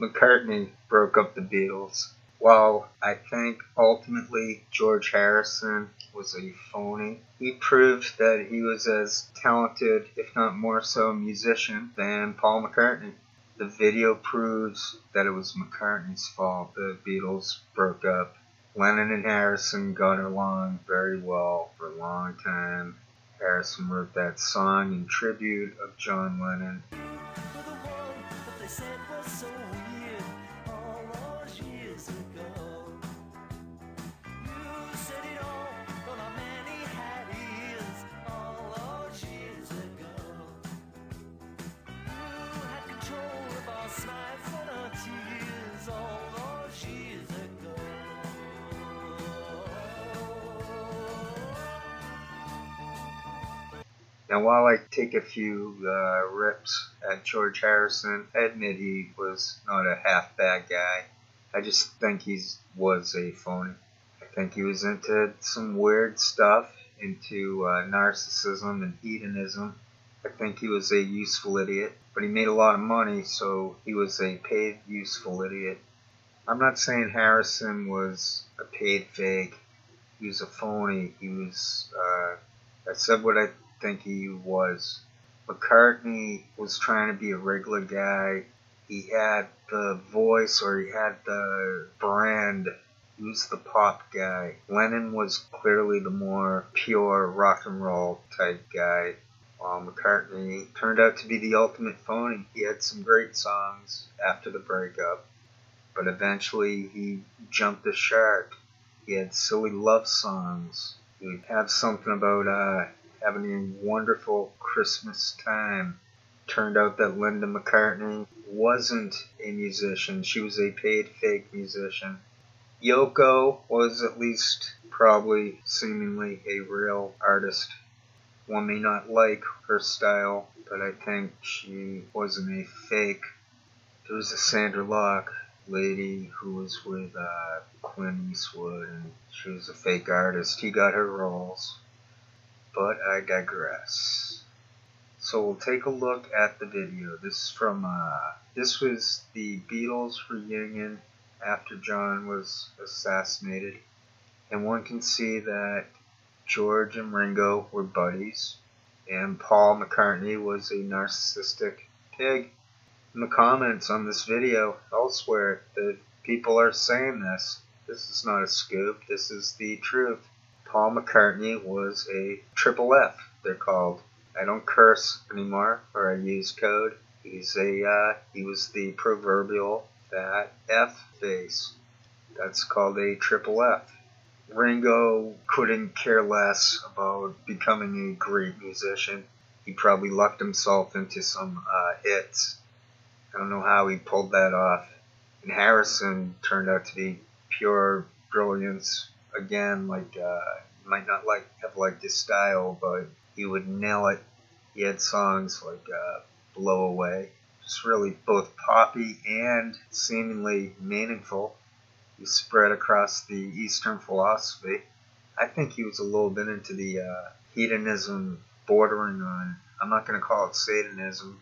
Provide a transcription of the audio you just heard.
McCartney broke up the Beatles. While I think ultimately George Harrison was a phony, he proved that he was as talented, if not more so, a musician than Paul McCartney. The video proves that it was McCartney's fault the Beatles broke up. Lennon and Harrison got along very well for a long time. Harrison wrote that song in tribute of John Lennon. Now, while I take a few rips at George Harrison, I admit he was not a half bad guy. I just think he was a phony. I think he was into some weird stuff, into narcissism and hedonism. I think he was a useful idiot, but he made a lot of money, so he was a paid useful idiot. I'm not saying Harrison was a paid fake. He was a phony. He was, I said what I think he was. McCartney was trying to be a regular guy. He had the voice, or he had the brand. He was the pop guy. Lennon was clearly the more pure rock and roll type guy, while McCartney turned out to be the ultimate phony. He had some great songs after the breakup, but eventually he jumped the shark. He had silly love songs. He would have something about having a wonderful Christmas time. Turned out that Linda McCartney wasn't a musician. She was a paid fake musician. Yoko was at least probably seemingly a real artist. One may not like her style, but I think she wasn't a fake. There was a Sandra Locke lady who was with Clint Eastwood, and she was a fake artist. He got her roles. But I digress. So we'll take a look at the video. This was the Beatles reunion after John was assassinated. And one can see that George and Ringo were buddies, and Paul McCartney was a narcissistic pig. In the comments on this video elsewhere, the people are saying this. This is not a scoop. This is the truth. Paul McCartney was a triple F, they're called. I don't curse anymore, or I use code. He was the proverbial fat F face. That's called a triple F. Ringo couldn't care less about becoming a great musician. He probably lucked himself into some hits. I don't know how he pulled that off. And Harrison turned out to be pure brilliance. Again, might not have liked his style, but he would nail it. He had songs like Blow Away. Just really both poppy and seemingly meaningful. He spread across the Eastern philosophy. I think he was a little bit into the hedonism bordering on, I'm not going to call it Satanism,